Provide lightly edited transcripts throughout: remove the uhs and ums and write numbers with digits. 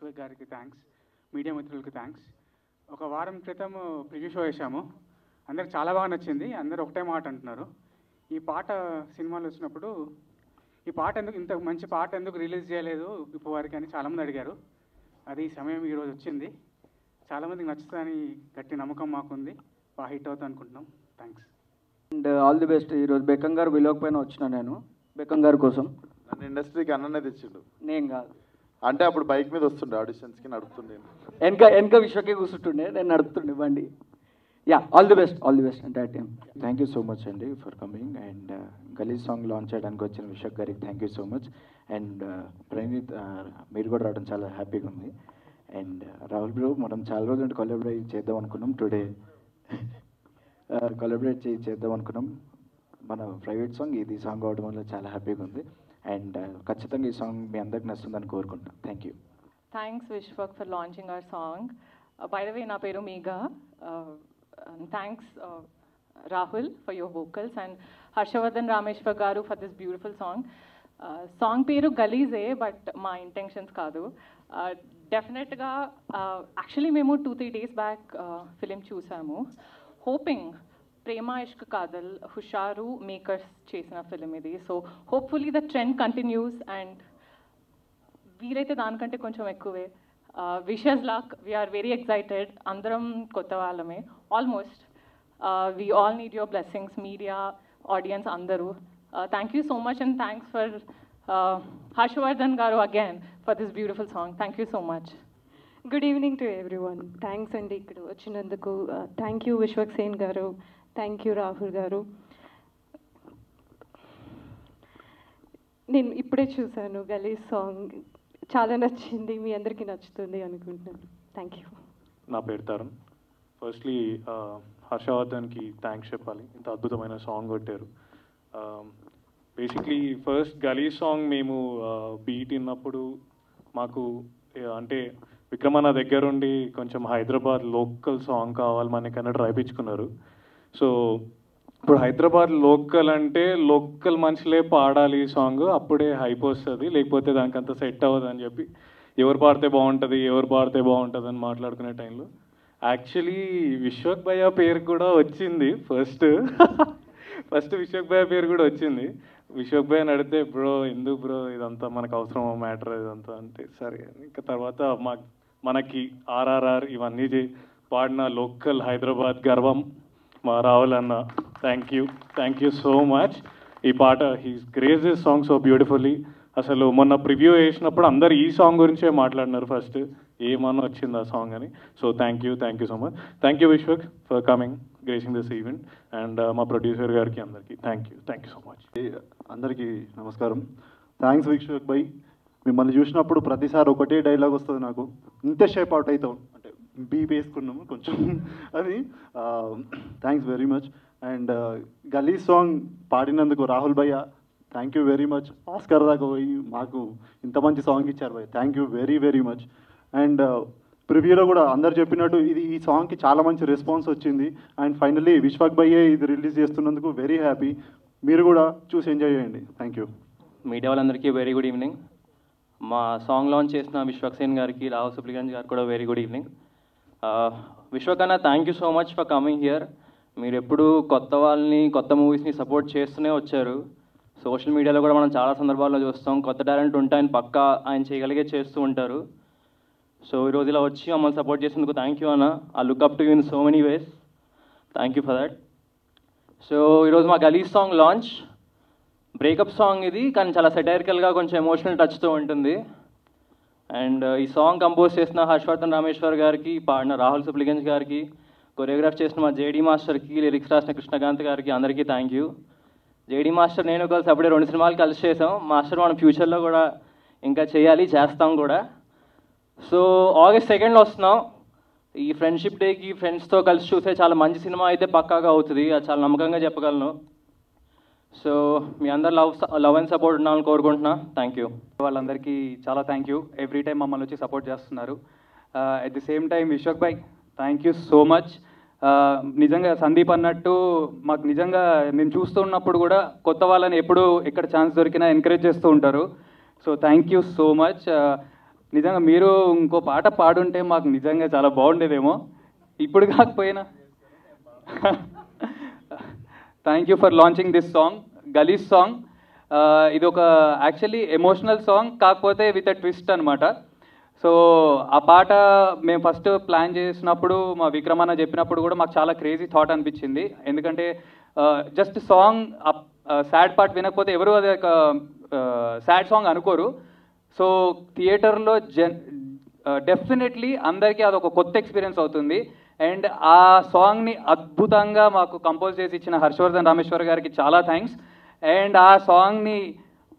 విశ్వక్ గారికి thanks, media మిత్రులకి thanks. ఒక వారం క్రితం ప్రివ్యూ షో వేసాము, అందరికి చాలా బాగా నచ్చింది. అందరూ ఒకటే మాట అంటున్నారు, ఈ పాట సినిమాలో వచ్చినప్పుడు ఈ పాట ఎందుకు, ఇంత మంచి పాట ఎందుకు రిలీజ్ చేయలేదు ఇప్పుడు వారికి అని చాలామంది అడిగారు. అది సమయం ఈరోజు వచ్చింది. చాలామందికి నచ్చుతుందని గట్టి నమ్మకం మాకుంది. బాగా హిట్ అవుతుంది అనుకుంటున్నాం. Thanks and all the best. ఈరోజు బెక్కం గారు విలోకపోయినా వచ్చిన నేను బెక్కం గారి కోసం. నన్ను ఇండస్ట్రీకి అన్ననే తెచ్చిండు. నేను కాదు, అంటే అప్పుడు బైక్ మీద వస్తుండే ఆడిషన్స్కి, నడుపుతుండే. వెనక విశ్వకే కూర్చుంటుండే, నేను నడుపుతుండే బండి. యా, ఆల్ ది బెస్ట్ అంటే team. Thank you so much అండి for coming. And Galeej song launch చేయడానికి వచ్చిన విశ్వక్ గారికి thank you so much. And Praneeth, మీరు కూడా రావడం చాలా హ్యాపీగా ఉంది. అండ్ రాహుల్ బ్రో, మనం చాలా రోజులు కొలాబరేట్ చేద్దాం అనుకున్నాం. టుడే కొలాబరేట్ చేద్దాం అనుకున్నాం. మన ప్రైవేట్ సాంగ్ ఇది సాంగ్ అవడం వల్ల చాలా హ్యాపీగా ఉంది. అండ్ ఖచ్చితంగా ఈ సాంగ్ మీ అందరికి నచ్చుతుందని కోరుకుంటున్నాను. Thank you. Thanks Vishwak for launching our song. By the way, నా పేరు Meega. Thanks Rahul for your vocals and Harshavardhan Rameshwar గారు for this beautiful song. Song పేరు గలీజే, బట్ మా ఇంటెన్షన్స్ కాదు. డెఫినెట్గా యాక్చువల్లీ మేము 2-3 days బ్యాక్ ఫిలిం చూసాము. హోపింగ్ ప్రేమ ఇష్క్ కాదల్ హుషారు మేకర్స్ చేసిన ఫిలిం ఇది. So hopefully the trend continues and వీలైతే దానికంటే కొంచెం ఎక్కువే. Wishes luck, we are very excited. అందరం కొత్త వాళ్ళమే almost. We all need your blessings, media, audience అందరూ. Thank you so much and thanks for Harshavardhan garu again for this beautiful song. Thank you so much. Good evening to everyone. Thanks అండి ఇక్కడ వచ్చినందుకు. Thank you Vishwak Sen గారు, thank you Rahul గారు. నేను ఇప్పుడే చూశాను గలీజ్ సాంగ్, చాలా నచ్చింది. మీ అందరికీ నచ్చుతుంది అనుకుంటున్నాను. Thank you. నా పేరు తరుణ్. ఫస్ట్లీ హర్షవర్ధన్కి థ్యాంక్స్ చెప్పాలి, ఇంత అద్భుతమైన సాంగ్ కొట్టారు. బేసిక్లీ ఫస్ట్ గలీజ్ సాంగ్ మేము బీట్ విన్నప్పుడు మాకు అంటే విక్రమన్న దగ్గరుండి కొంచెం హైదరాబాద్ లోకల్ సాంగ్ కావాలి మనకన్నా రాయించుకున్నారు. సో ఇప్పుడు హైదరాబాద్ లోకల్ అంటే లోకల్ మనుషులే పాడాలి ఈ సాంగ్, అప్పుడే హైప్ వస్తుంది, లేకపోతే దానికి అంత సెట్ అవ్వదు అని చెప్పి ఎవరు పాడితే బాగుంటుంది అని మాట్లాడుకునే టైంలో యాక్చువల్లీ విశ్వక్ భయ్య పేరు కూడా వచ్చింది. ఫస్ట్ విశ్వక్ భయ్య పేరు కూడా వచ్చింది. విశ్వక్ భయ్య అడిగితే బ్రో ఎందుకు బ్రో ఇదంతా మనకు అవసరమా మ్యాటర్ ఇదంతా అంటే సరే. ఇంకా తర్వాత మనకి ఆర్ఆర్ఆర్ ఇవన్నీ పాడిన లోకల్ హైదరాబాద్ గర్వం మా రాహుల్ అన్న. Thank you so much. ఈ పాట he's grace this song so beautifully. అసలు మొన్న ప్రివ్యూ వేసినప్పుడు అందరు ఈ సాంగ్ గురించే మాట్లాడినారు ఫస్ట్, ఏమన్నా వచ్చింది ఆ సాంగ్ అని. So thank you so much. Thank you Vishwak for coming, gracing this event. And మా ప్రొడ్యూసర్ గారికి అందరికీ థ్యాంక్ యూ సో మచ్. అందరికీ నమస్కారం. థ్యాంక్స్ విశ్వక్ భాయ్. మిమ్మల్ని చూసినప్పుడు ప్రతిసారి ఒకటే డైలాగ్ వస్తుంది నాకు, ఇంతే షేప్ అవుట్ అవుతాం అంటే బీప్ వేసుకున్నాము కొంచెం అది. Thanks very much. And Galeej song పాడినందుకు రాహుల్ భయ్య thank you very much. Oscar దాకా పోయి మాకు ఇంత మంచి సాంగ్ ఇచ్చారు భయ్య, thank you very much. And ప్రివ్యూలో కూడా అందరు చెప్పినట్టు ఈ సాంగ్కి చాలా మంచి రెస్పాన్స్ వచ్చింది. అండ్ ఫైనల్లీ విశ్వక్ భయ్యే ఇది రిలీజ్ చేస్తున్నందుకు వెరీ హ్యాపీ. మీరు కూడా చూసి ఎంజాయ్ చేయండి. Thank you. మీడియా వాళ్ళందరికీ వెరీ గుడ్ ఈవినింగ్. మా సాంగ్ లాంచ్ చేసిన విశ్వక్ సేన్ గారికి, రాహుల్ సుప్లిగంజ్ గారికి కూడా వెరీ గుడ్ ఈవినింగ్. విశ్వక్ అన్న thank you so much for coming here. మీరు ఎప్పుడు కొత్త వాళ్ళని, కొత్త మూవీస్ని సపోర్ట్ చేస్తూనే వచ్చారు. సోషల్ మీడియాలో కూడా మనం చాలా సందర్భాల్లో చూస్తాం, కొత్త టాలెంట్ ఉంటే ఆయన పక్కా ఆయన చేయగలిగే చేస్తూ ఉంటారు. సో ఈరోజు ఇలా వచ్చి మమ్మల్ని సపోర్ట్ చేసినందుకు థ్యాంక్ యూ అన్న. I look up to you in so many ways. Thank you for that. So ఈరోజు మా గలీజ్ సాంగ్ లాంచ్ బ్రేకప్ సాంగ్ ఇది, కానీ చాలా సెటైరికల్గా కొంచెం ఎమోషనల్ టచ్తో ఉంటుంది. అండ్ ఈ సాంగ్ కంపోజ్ చేసిన హర్షవర్ధన్ రామేశ్వర్ గారికి, పాడిన రాహుల్ సుప్లిగంజ్ గారికి, కొరియోగ్రాఫ్ చేసిన మా జేడీ మాస్టర్కి, లిరిక్స్ రాసిన కృష్ణకాంత్ గారికి అందరికీ థ్యాంక్ యూ. జేడీ మాస్టర్ నేను కలిసి అప్పుడే 2 సినిమాలు కలిసి చేసాం. మాస్టర్ మనం ఫ్యూచర్లో కూడా ఇంకా చేస్తాం కూడా. సో August 2 వస్తున్నాం. ఈ ఫ్రెండ్షిప్ డేకి ఫ్రెండ్స్తో కలిసి చూసే చాలా మంచి సినిమా అయితే పక్కాగా అవుతుంది, అది చాలా నమ్మకంగా చెప్పగలను. సో మీ అందరు లవ్ అండ్ సపోర్ట్ ఉండాలని కోరుకుంటున్నా. Thank you. వాళ్ళందరికీ చాలా థ్యాంక్ యూ. ఎవ్రీ టైం మమ్మల్ని వచ్చి సపోర్ట్ చేస్తున్నారు. At the same time Vishwak Bhai thank you so much. నిజంగా సందీప్ అన్నట్టు మాకు నిజంగా మేము చూస్తూ ఉన్నప్పుడు కూడా కొత్త వాళ్ళని ఎప్పుడు ఎక్కడ ఛాన్స్ దొరికినా ఎంకరేజ్ చేస్తూ ఉంటారు. So thank you so much. నిజంగా మీరు ఇంకో పాట పాడుంటే మాకు నిజంగా చాలా బాగుండేదేమో, ఇప్పుడు కాకపోయినా. Thank you for launching this song, గలీజ్ సాంగ్. ఇది ఒక యాక్చువల్లీ ఎమోషనల్ సాంగ్, కాకపోతే విత్ అ ట్విస్ట్ అనమాట. సో ఆ పాట మేము ఫస్ట్ ప్లాన్ చేసినప్పుడు మా విక్రమన్న చెప్పినప్పుడు కూడా మాకు చాలా క్రేజీ థాట్ అనిపించింది. ఎందుకంటే జస్ట్ సాంగ్ సాడ్ పార్ట్ వినకపోతే ఎవరు అది ఒక సాడ్ సాంగ్ అనుకోరు. సో థియేటర్లో డెఫినెట్లీ అందరికీ అదొక కొత్త ఎక్స్పీరియన్స్ అవుతుంది. అండ్ ఆ సాంగ్ని అద్భుతంగా మాకు కంపోజ్ చేసి ఇచ్చిన హర్షవర్ధన్ రామేశ్వర్ గారికి చాలా థ్యాంక్స్. అండ్ ఆ సాంగ్ని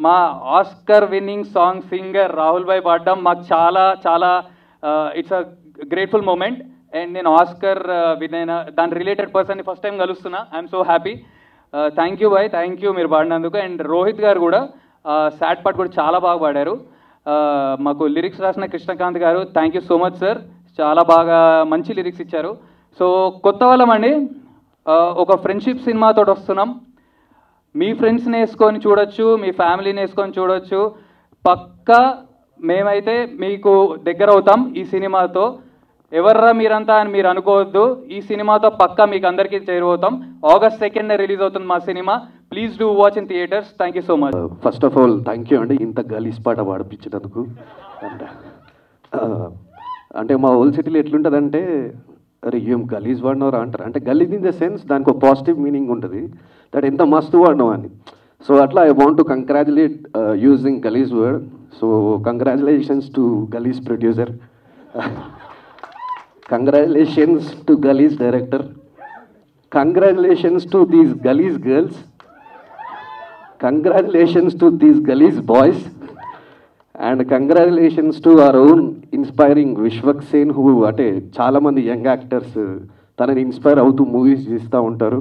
మా Oscar winning song singer Rahul భాయ్ పాడడం మాకు చాలా చాలా it's a grateful moment. And నేను ఆస్కర్ విన్ అయిన దాని రిలేటెడ్ పర్సన్ని ఫస్ట్ టైం కలుస్తున్నా. I'm so happy. Thank you భాయ్, థ్యాంక్ యూ మీరు పాడినందుకు. అండ్ రోహిత్ గారు కూడా సాడ్ పార్ట్ కూడా చాలా బాగా పాడారు. మాకు లిరిక్స్ రాసిన కృష్ణకాంత్ గారు, thank you so much sir, చాలా బాగా మంచి లిరిక్స్ ఇచ్చారు. సో కొత్త వాళ్ళమండి, ఒక ఫ్రెండ్షిప్ సినిమాతో వస్తున్నాం. మీ ఫ్రెండ్స్ని వేసుకొని చూడొచ్చు, మీ ఫ్యామిలీని వేసుకొని చూడొచ్చు. పక్కా మేమైతే మీకు దగ్గర అవుతాం ఈ సినిమాతో. ఎవర్రా మీరంతా అని మీరు అనుకోవద్దు, ఈ సినిమాతో పక్కా మీకు అందరికీ చేరువవుతాం. August 2nd రిలీజ్ అవుతుంది మా cinema. Please do watch in theatres. Thank you so much. First of all thank you అండి ఇంత గలీజ్ పాట పాడిపించినందుకు. అండ్ అంటే మా ఓల్డ్ సిటీలో ఎట్లుంటుందంటే, అరే ఏం గలీజ్ వాడినవరా అంటారు. అంటే గలీజ్ ఇన్ ద సెన్స్ దానికి ఒక పాజిటివ్ మీనింగ్ ఉంటుంది, దట్ ఎంత మస్తు వాడినావు అని. సో అట్లా I want to congratulate using Galeej word. So congratulations to Galeej producer, congratulations to Galeej director, congratulations to these Galeej girls, congratulations to these Galeej boys, and congratulations to our own inspiring Vishwak Sen, who అంటే చాలామంది young actors తనని inspire అవుతూ movies చేస్తూ ఉంటారు.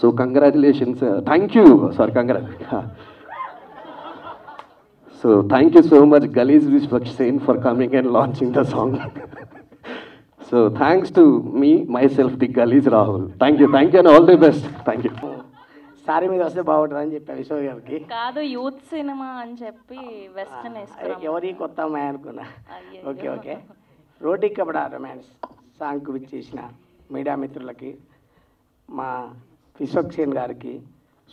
So congratulations, thank you, sorry so thank you so much Galeej Vishwak Sen for coming and launching the song. So thanks to me myself the Galeej Rahul. Thank you and all the best. Thank you. Sorry మీద వస్తే బాగుంటుందని చెప్పా విశ్వ గారికి. కాదు youth cinema అని చెప్పి western ఎవరి కొత్త అమ్మాయి అనుకున్నా. Okay okay. Roti Kapda romance సాంగ్కు విచ్చేసిన మీడియా మిత్రులకి, మా విశ్వక్ సేన్ గారికి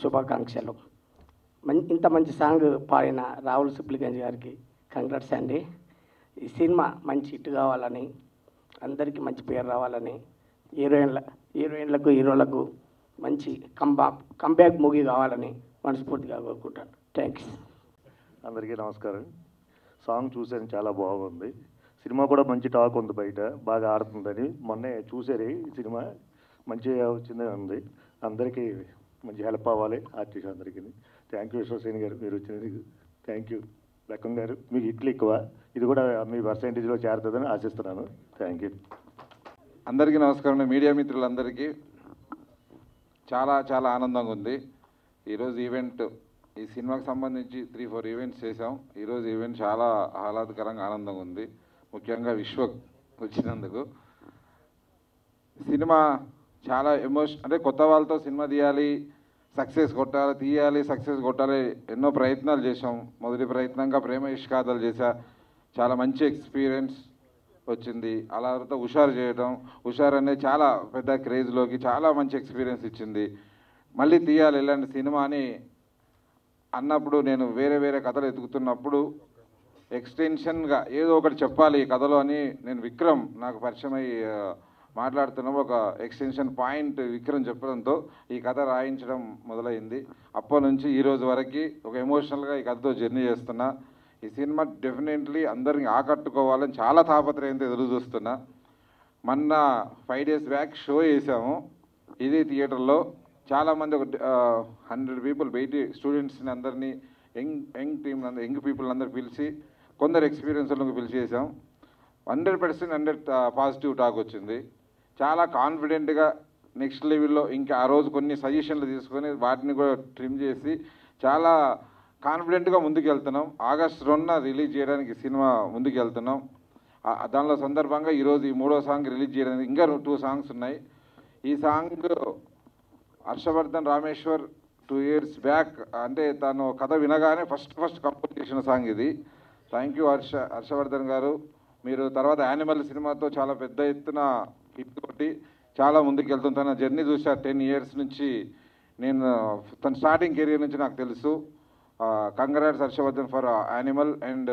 శుభాకాంక్షలు. ఇంత మంచి సాంగ్ పాడిన రాహుల్ సుప్లిగంజ్ గారికి కంగ్రాట్స్ అండి. ఈ సినిమా మంచి హిట్ కావాలని, అందరికీ మంచి పేరు రావాలని, హీరోయిన్లకు హీరోలకు మంచి కంబ్యాక్ మూవీ కావాలని మనస్ఫూర్తిగా కోరుకుంటాను. థ్యాంక్స్. అందరికీ నమస్కారం. సాంగ్ చూసాను, చాలా బాగుంది. సినిమా కూడా మంచి టాక్ ఉంది బయట, బాగా ఆడుతుందని. మొన్నే చూసారు, ఈ సినిమా మంచిగా వచ్చిందని ఉంది. అందరికీ మంచి హెల్ప్ అవ్వాలి ఆర్టిస్ట్ అందరికీ. థ్యాంక్ యూ విశ్వసేన్ గారు, మీరు వచ్చినందుకు థ్యాంక్ యూ. లక్కం గారు, మీకు హిట్లు ఎక్కువ, ఇది కూడా మీ పర్సెంటేజ్లో చేరుతుందని ఆశిస్తున్నాను. Thank you. అందరికీ నమస్కారం. మీడియా మిత్రులందరికీ చాలా చాలా ఆనందంగా ఉంది. ఈరోజు ఈవెంట్, ఈ సినిమాకి సంబంధించి 3-4 ఈవెంట్స్ చేసాం. ఈరోజు ఈవెంట్ చాలా ఆహ్లాదకరంగా ఆనందంగా ఉంది, ముఖ్యంగా విశ్వక్ వచ్చినందుకు. సినిమా చాలా అంటే కొత్త వాళ్ళతో సినిమా తీయాలి, సక్సెస్ కొట్టాలి, ఎన్నో ప్రయత్నాలు చేసాం. మొదటి ప్రయత్నంగా ప్రేమ ఇష్కాదాలు చేశా, చాలా మంచి ఎక్స్పీరియన్స్ వచ్చింది. అలా తర్వాత హుషార్ అనేది చాలా పెద్ద క్రేజ్లోకి చాలా మంచి ఎక్స్పీరియన్స్ ఇచ్చింది. మళ్ళీ తీయాలి ఇలాంటి సినిమా అని అన్నప్పుడు, నేను వేరే కథలు ఎదుగుతున్నప్పుడు ఎక్స్టెన్షన్గా ఏదో ఒకటి చెప్పాలి ఈ కథలో అని నేను విక్రమ్ నాకు పరిచయం అయ్యి మాట్లాడుతున్నాము. ఒక ఎక్స్టెన్షన్ పాయింట్ విక్రమ్ చెప్పడంతో ఈ కథ రాయించడం మొదలైంది. అప్పటి నుంచి ఈ రోజు వరకు ఒక ఎమోషనల్గా ఈ కథతో జర్నీ చేస్తున్నా. ఈ సినిమా డెఫినెట్లీ అందరిని ఆకట్టుకోవాలని చాలా తాపత్రయంతో ఎదురు చూస్తున్నా. మొన్న 5 days బ్యాక్ షో వేసాము ఇది థియేటర్లో. చాలామంది ఒక 100 people బయటి స్టూడెంట్స్ని అందరినీ యంగ్ టీమ్ యంగ్ పీపుల్ అందరు పిలిచి, కొందరు ఎక్స్పీరియన్స్లకు పిలిచి చేసాం. 100% పాజిటివ్ టాక్ వచ్చింది. చాలా కాన్ఫిడెంట్గా నెక్స్ట్ లెవెల్లో ఇంకా ఆ రోజు కొన్ని సజెషన్లు తీసుకొని వాటిని కూడా ట్రిమ్ చేసి చాలా కాన్ఫిడెంట్గా ముందుకు వెళ్తున్నాం. August 2న రిలీజ్ చేయడానికి సినిమా ముందుకు వెళ్తున్నాం. దానిలో సందర్భంగా ఈరోజు ఈ 3వ సాంగ్ రిలీజ్ చేయడానికి ఇంకా 2 songs ఉన్నాయి. ఈ song Harshavardhan Rameshwar 2 years back, అంటే తను కథ వినగానే ఫస్ట్ కంపోజ్ చేసిన సాంగ్ ఇది. థ్యాంక్ యూ హర్షవర్ధన్ గారు. మీరు తర్వాత యానిమల్ సినిమాతో చాలా పెద్ద ఎత్తున హిట్ కొట్టి చాలా ముందుకు వెళ్తుంది. తన జర్నీ చూసా 10 years నుంచి. నేను తన స్టార్టింగ్ కెరీర్ నుంచి నాకు తెలుసు. Congrats Harshavardhan for Animal and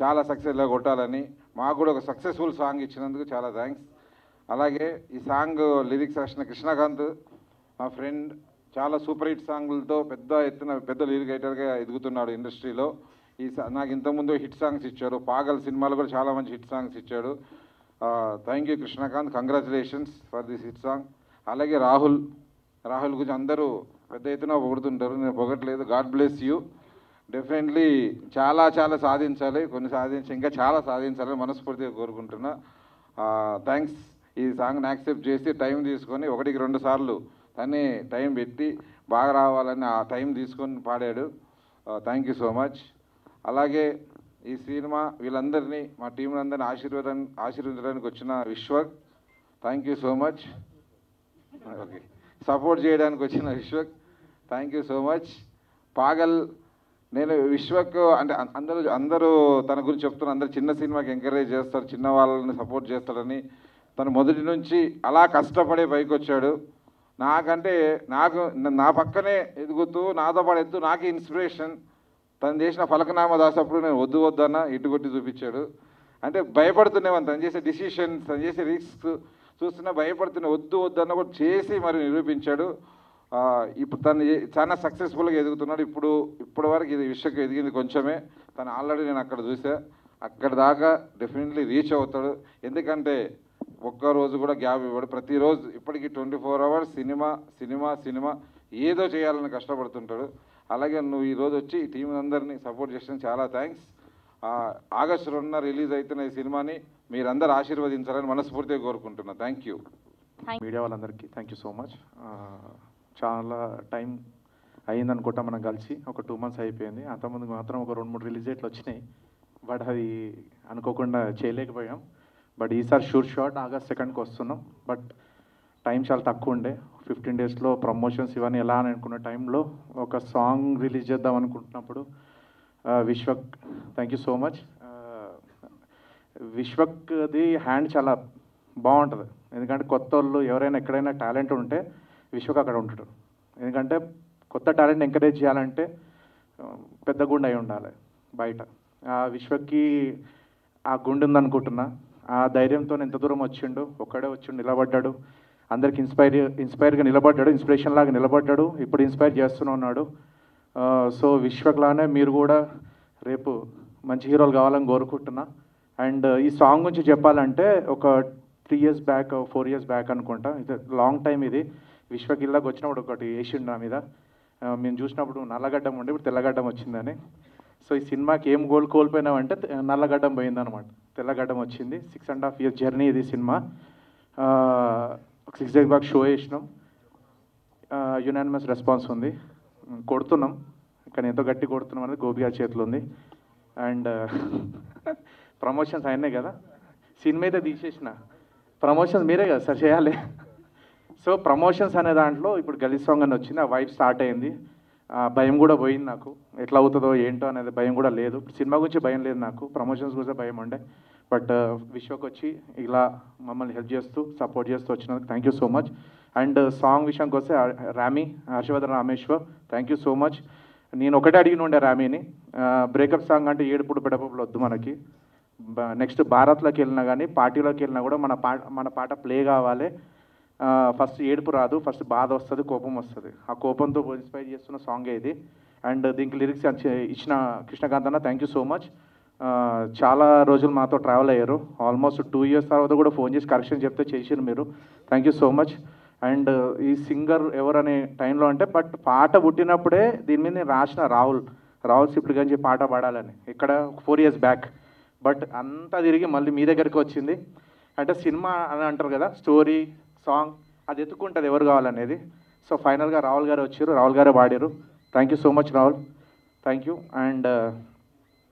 చాలా సక్సెస్గా కొట్టాలని. మాకు కూడా ఒక సక్సెస్ఫుల్ సాంగ్ ఇచ్చినందుకు చాలా థ్యాంక్స్. అలాగే ఈ సాంగ్ లిరిక్స్ రాసిన కృష్ణకాంత్ మా ఫ్రెండ్, చాలా సూపర్ హిట్ సాంగులతో పెద్ద ఎత్తున పెద్ద లిరిక్ రైటర్గా ఎదుగుతున్నాడు ఇండస్ట్రీలో. నాకు ఇంతకుముందు హిట్ సాంగ్స్ ఇచ్చాడు. పాగల్ సినిమాలో కూడా చాలా మంచి హిట్ సాంగ్స్ ఇచ్చాడు. Thank you Krishnakanth, congratulations for this hit song. అలాగే రాహుల్ గురించి అందరూ పెద్ద ఎత్తున పొగుడుతుంటారు, నేను పొగట్లేదు. God bless you. డెఫినెట్లీ చాలా చాలా సాధించాలి, కొన్ని ఇంకా చాలా సాధించాలని మనస్ఫూర్తిగా కోరుకుంటున్నా. థ్యాంక్స్. ఈ సాంగ్ని యాక్సెప్ట్ చేసి టైం తీసుకొని 1-2 సార్లు తనే టైం పెట్టి బాగా రావాలని ఆ టైం తీసుకొని పాడాడు. Thank you so much. అలాగే ఈ సినిమా వీళ్ళందరినీ మా టీం అందరినీ ఆశీర్వదించడానికి వచ్చిన Vishwak, thank you so much. Okay, support చేయడానికి వచ్చిన Vishwak, thank you so much. Paagal, నేను విశ్వక్ అంటే అందరూ తన గురించి చెప్తున్నారు, అందరు చిన్న సినిమాకి ఎంకరేజ్ చేస్తారు, చిన్న వాళ్ళని సపోర్ట్ చేస్తాడని. తను మొదటి నుంచి అలా కష్టపడే పైకి వచ్చాడు. నా పక్కనే ఎదుగుతూ నాతో పాటు ఎద్దు నాకే ఇన్స్పిరేషన్. తను చేసిన ఫలకనామా దాసప్పుడు నేను వద్దన్న ఇటుకొట్టి చూపించాడు. అంటే భయపడుతున్నామని తను చేసే డిసిషన్స్, తను చేసే రిస్క్ చూస్తున్నా భయపడుతున్నా, వద్దన్న కూడా చేసి మరి నిరూపించాడు. ఇప్పుడు తను చాలా సక్సెస్ఫుల్గా ఎదుగుతున్నాడు. ఇప్పటి వరకు ఇది విషయం ఎదిగింది కొంచెమే. తను ఆల్రెడీ నేను అక్కడ చూసా. అక్కడ దాకా డెఫినెట్లీ రీచ్ అవుతాడు. ఎందుకంటే ఒక్కరోజు కూడా గ్యాప్ ఇవ్వడు. ప్రతిరోజు ఇప్పటికీ 24 hours సినిమా ఏదో చేయాలని కష్టపడుతుంటాడు. అలాగే నువ్వు ఈరోజు వచ్చి ఈ టీం అందరినీ సపోర్ట్ చేసిన చాలా థ్యాంక్స్. August 2న రిలీజ్ అవుతున్న ఈ సినిమాని మీరందరూ ఆశీర్వదించాలని మనస్ఫూర్తిగా కోరుకుంటున్నా. Thank you. మీడియా వాళ్ళందరికీ థ్యాంక్ యూ సో మచ్. చాలా టైం అయిందనుకుంటా మనం కలిసి, ఒక 2 months అయిపోయింది. అంతకుముందు మాత్రం ఒక 2-3 రిలీజ్ డేట్లు వచ్చినాయి, బట్ అది అనుకోకుండా చేయలేకపోయాం. బట్ ఈసారి షాట్ August 2కి వస్తున్నాం. బట్ టైం చాలా తక్కువ ఉండే, 15 daysలో ప్రమోషన్స్ ఇవన్నీ ఎలా అని అనుకున్న టైంలో ఒక సాంగ్ రిలీజ్ చేద్దాం అనుకుంటున్నప్పుడు Vishwak, thank you so much. విశ్వక్ది హ్యాండ్ చాలా బాగుంటుంది. ఎందుకంటే కొత్త వాళ్ళు ఎవరైనా ఎక్కడైనా టాలెంట్ ఉంటే విశ్వక్ అక్కడ ఉంటాడు. ఎందుకంటే కొత్త టాలెంట్ ఎంకరేజ్ చేయాలంటే పెద్ద గుండె అయి ఉండాలి బయట. విశ్వక్కి ఆ గుండె ఉందనుకుంటున్నా. ఆ ధైర్యంతో ఎంత దూరం వచ్చిండు, ఒక్కడే వచ్చి నిలబడ్డాడు, అందరికి ఇన్స్పైర్గా నిలబడ్డాడు, ఇన్స్పిరేషన్ లాగా నిలబడ్డాడు. ఇప్పుడు ఇన్స్పైర్ చేస్తూనే ఉన్నాడు. సో విశ్వక్లానే మీరు కూడా రేపు మంచి హీరోలు కావాలని కోరుకుంటున్నా. అండ్ ఈ సాంగ్ గురించి చెప్పాలంటే ఒక 3 years బ్యాక్ 4 years బ్యాక్ అనుకుంటా, ఇది లాంగ్ టైం. ఇది విశ్వక్ ఇల్లాకి వచ్చినప్పుడు ఒకటి వేసిండు నా మీద. మేము చూసినప్పుడు నల్లగడ్డం ఉండే, ఇప్పుడు తెల్లగడ్డం వచ్చిందని. సో ఈ సినిమాకి ఏం కోల్పోయినామంటే నల్లగడ్డం పోయిందనమాట, తెల్లగడ్డం వచ్చింది. 6.5 years జర్నీ ఇది సినిమా. 6 days బ్యాక్ షో వేసినాం. యునానిమస్ రెస్పాన్స్ ఉంది. కొడుతున్నాం, కానీ ఎంతో గట్టి కొడుతున్నాం అనేది గోపి గారి చేతిలో ఉంది. అండ్ ప్రమోషన్స్ అయినాయి కదా, సినిమా అయితే తీసేసిన, ప్రమోషన్స్ మీరే కదా సార్ చేయాలి. సో ప్రమోషన్స్ అనే దాంట్లో ఇప్పుడు గలీజ్ సాంగ్ అని వచ్చింది, ఆ వైబ్ స్టార్ట్ అయింది. భయం కూడా పోయింది నాకు, ఎట్లా అవుతుందో ఏంటో అనేది భయం కూడా లేదు. సినిమా గురించి భయం లేదు నాకు, ప్రమోషన్స్ గురించి భయం ఉండే. బట్ విశ్వక్ వచ్చి ఇలా మమ్మల్ని హెల్ప్ చేస్తూ సపోర్ట్ చేస్తూ వచ్చినందుకు thank you so much. And song విషయానికి వస్తే Harshavardhan Rameshwar, thank you so much. నేను ఒకటే అడిగిన ఉండే రామీని, బ్రేకప్ సాంగ్ అంటే ఏడుపుడు పెడపలు వద్దు మనకి. నెక్స్ట్ భారత్లోకి వెళ్ళినా కానీ పార్టీలోకి వెళ్ళినా కూడా మన పాట ప్లే కావాలి. ఫస్ట్ ఏడుపు రాదు, ఫస్ట్ బాధ వస్తుంది, కోపం వస్తుంది. ఆ కోపంతో ఇన్స్పైర్ చేస్తున్న సాంగే ఇది. అండ్ దీనికి లిరిక్స్ ఇచ్చిన కృష్ణకాంత్ అన్న, థ్యాంక్ యూ సో మచ్. చాలా రోజులు మాతో ట్రావెల్ అయ్యారు. ఆల్మోస్ట్ 2 years తర్వాత కూడా ఫోన్ చేసి కరెక్షన్ చెప్తే చేసిరు మీరు, thank you so much. And ఈ సింగర్ ఎవరనే టైంలో అంటే, బట్ పాట పుట్టినప్పుడే దీని మీద నేను రాసిన రాహుల్ సిప్లి గంజి పాట పాడాలని, ఇక్కడ 4 years బ్యాక్. బట్ అంతా తిరిగి మళ్ళీ మీ దగ్గరికి వచ్చింది. అంటే సినిమా అని అంటారు కదా, స్టోరీ సాంగ్ అది ఎత్తుకుంటుంది ఎవరు కావాలనేది. సో ఫైనల్గా రాహుల్ గారు వచ్చారు, రాహుల్ గారే పాడారు. Thank you so much Rahul, thank you. And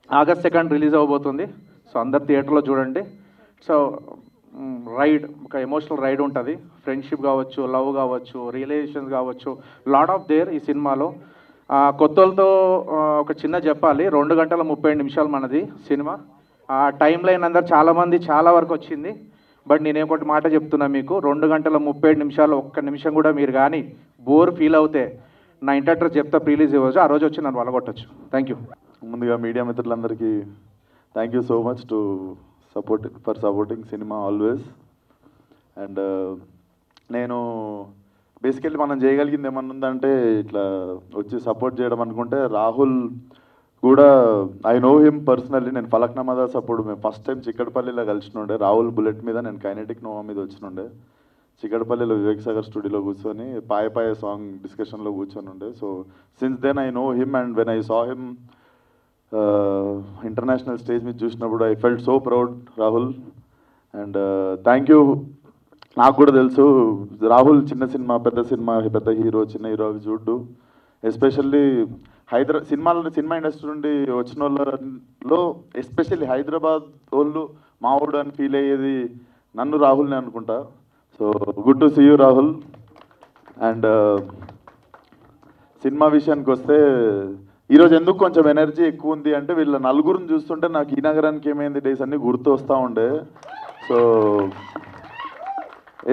August 2nd release అవ్వబోతుంది. సో అందరు థియేటర్లో చూడండి. సో రైడ్, ఒక ఎమోషనల్ రైడ్ ఉంటుంది. ఫ్రెండ్షిప్ కావచ్చు, లవ్ కావచ్చు, రియలైజేషన్స్ కావచ్చు, లాట్ ఆఫ్ దేర్ ఈ సినిమాలో. కొత్తలతో ఒక చిన్న చెప్పాలి, 2 గంటల 30 నిమిషాలు మనది సినిమా. టైం లైన్ అందరు చాలామంది చాలా వరకు వచ్చింది. బట్ నేను ఒకటి మాట చెప్తున్నా మీకు, 2 గంటల 30 నిమిషాలు ఒక్క నిమిషం కూడా మీరు కానీ బోర్ ఫీల్ అవుతే నా ఇంటర్టర్ చెప్తా రిలీజ్ ఇవ్వచ్చు, ఆ రోజు వచ్చి నన్ను వలగొట్టచ్చు. Thank you. ముందుగా మీడియా మిత్రులందరికీ thank you so much to supporting సినిమా ఆల్వేస్. అండ్ నేను బేసికల్లీ మనం చేయగలిగింది ఏమన్నా ఉందంటే ఇట్లా వచ్చి సపోర్ట్ చేయడం అనుకుంటే, రాహుల్ కూడా ఐ నో హిమ్ పర్సనల్లీ. నేను ఫలక్నామా దాస్ అప్పుడు మేము ఫస్ట్ టైం చిక్కడపల్లిలో కలిసినుండే. రాహుల్ బుల్లెట్ మీద, నేను కైనెటిక్ నోవా మీద వచ్చినుండే. చిక్కడపల్లిలో వివేక్ సాగర్ స్టూడియోలో కూర్చొని పాయ సాంగ్ డిస్కషన్లో కూర్చొని ఉండే. So since then I know him and when I saw him international stage మీద చూసినప్పుడు I felt so proud Rahul. And thank you. నాకు కూడా తెలుసు రాహుల్ చిన్న సినిమా పెద్ద హీరో, చిన్న హీరో అవి చూడ్డు. ఎస్పెషల్లీ సినిమా ఇండస్ట్రీ నుండి వచ్చిన వాళ్ళలో ఎస్పెషల్లీ హైదరాబాద్ వాళ్ళు మా ఊడు అని ఫీల్ అయ్యేది నన్ను, రాహుల్ని అనుకుంటా. So good to see you Rahul. And cinema విషయానికి వస్తే ఈరోజు ఎందుకు కొంచెం ఎనర్జీ ఎక్కువ ఉంది అంటే, వీళ్ళ నలుగురిని చూస్తుంటే నాకు ఈ నగరానికి ఏమైంది డేస్ అన్నీ గుర్తు వస్తూ ఉండే. సో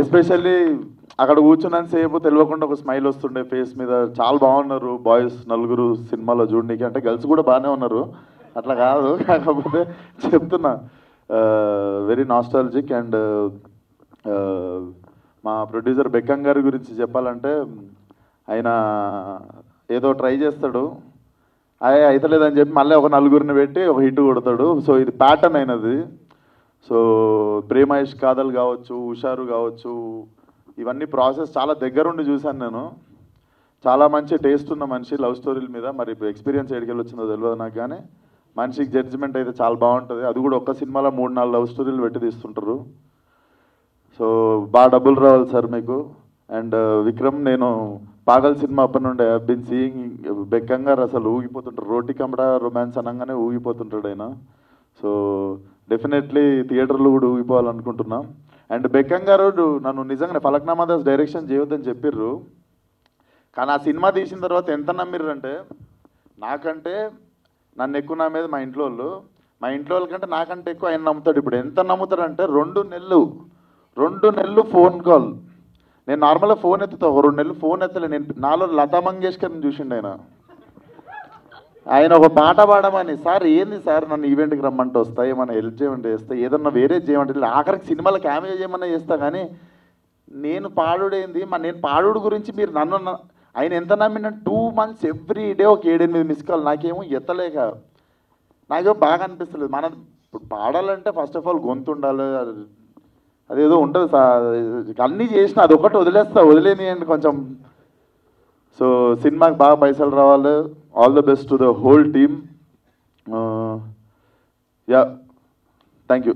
ఎస్పెషల్లీ అక్కడ కూర్చున్నాను సేపు తెలియకుండా ఒక స్మైల్ వస్తుండే ఫేస్ మీద. చాలా బాగున్నారు బాయ్స్ నలుగురు సినిమాలో చూడడానికి. అంటే గర్ల్స్ కూడా బాగానే ఉన్నారు, అట్లా కాదు, కాకపోతే చెప్తున్నా వెరీ నాస్టాలజిక్. అండ్ మా ప్రొడ్యూసర్ బెక్కం గారి గురించి చెప్పాలంటే, ఆయన ఏదో ట్రై చేస్తాడు, అయితలేదని చెప్పి మళ్ళీ ఒక నలుగురిని పెట్టి ఒక హిట్ కొడతాడు. సో ఇది ప్యాటర్న్ అయినది. సో ప్రేమ ఇష్క్ కాదల్ కావచ్చు, హుషారు కావచ్చు, ఇవన్నీ ప్రాసెస్ చాలా దగ్గరుండి చూశాను నేను. చాలా మంచి టేస్ట్ ఉన్న మనిషి లవ్ స్టోరీల మీద. మరి ఎక్స్పీరియన్స్ ఎడికెళ్ళి వచ్చిందో తెలియదు నాకు, కానీ మనిషికి జడ్జిమెంట్ అయితే చాలా బాగుంటుంది. అది కూడా ఒక్క సినిమాలో 3-4 లవ్ స్టోరీలు పెట్టి తీస్తుంటారు. సో బాగా డబ్బులు రావాలి సార్ మీకు. అండ్ విక్రమ్, నేను పాగల్ సినిమా అప్పటి నుండి I have been seeing Bekkam గారు అసలు ఊగిపోతుంటారు. రోటీ కమడా రొమాన్స్ అనగానే ఊగిపోతుంటాడు ఆయన. సో డెఫినెట్లీ థియేటర్లో కూడా ఊగిపోవాలనుకుంటున్నాం. అండ్ బెక్కం గారు నన్ను నిజంగానే ఫలక్నామా దాస్ డైరెక్షన్ చేయొద్దని చెప్పిర్రు, కానీ ఆ సినిమా తీసిన తర్వాత ఎంత నమ్మిర్రు అంటే, నాకంటే నన్ను ఎక్కువ నమ్మేది మా ఇంట్లో వాళ్ళు. మా ఇంట్లో వాళ్ళకంటే నాకంటే ఎక్కువ ఆయన నమ్ముతాడు. ఇప్పుడు ఎంత నమ్ముతాడంటే 2 నెలలు ఫోన్ కాల్. నేను నార్మల్గా ఫోన్ ఎత్తుతా, 2 నెలలు ఫోన్ ఎత్తలే. నేను నాలో లతా మంగేష్కర్ని చూసిండు ఆయన ఒక పాట పాడమని. సార్ ఏంది సార్, నన్ను ఈవెంట్కి రమ్మంటే వస్తా, ఏమన్నా హెల్ప్ చేయమంటే చేస్తా, ఏదన్నా వేరే చేయమంటే, ఆఖరికి సినిమాలో క్యామియో చేయమన్నా చేస్తా, కానీ నేను పాడుడేంది. నేను పాడుడు గురించి మీరు నన్ను ఆయన ఎంత నమ్మిన 2 months ఎవ్రీ డే ఒక 7-8 మిస్ కాల్. నాకేమో ఎత్తలేక నాకేమో బాగా అనిపిస్తలేదు. ఇప్పుడు పాడాలంటే ఫస్ట్ ఆఫ్ ఆల్ గొంతు ఉండాలి, అదేదో ఉంటుంది సార్. అన్నీ చేసిన అది ఒకటి వదిలేని అండి కొంచెం. సో సినిమాకి బాగా పైసలు రావాలి. All the best to the whole team. Yeah, thank you.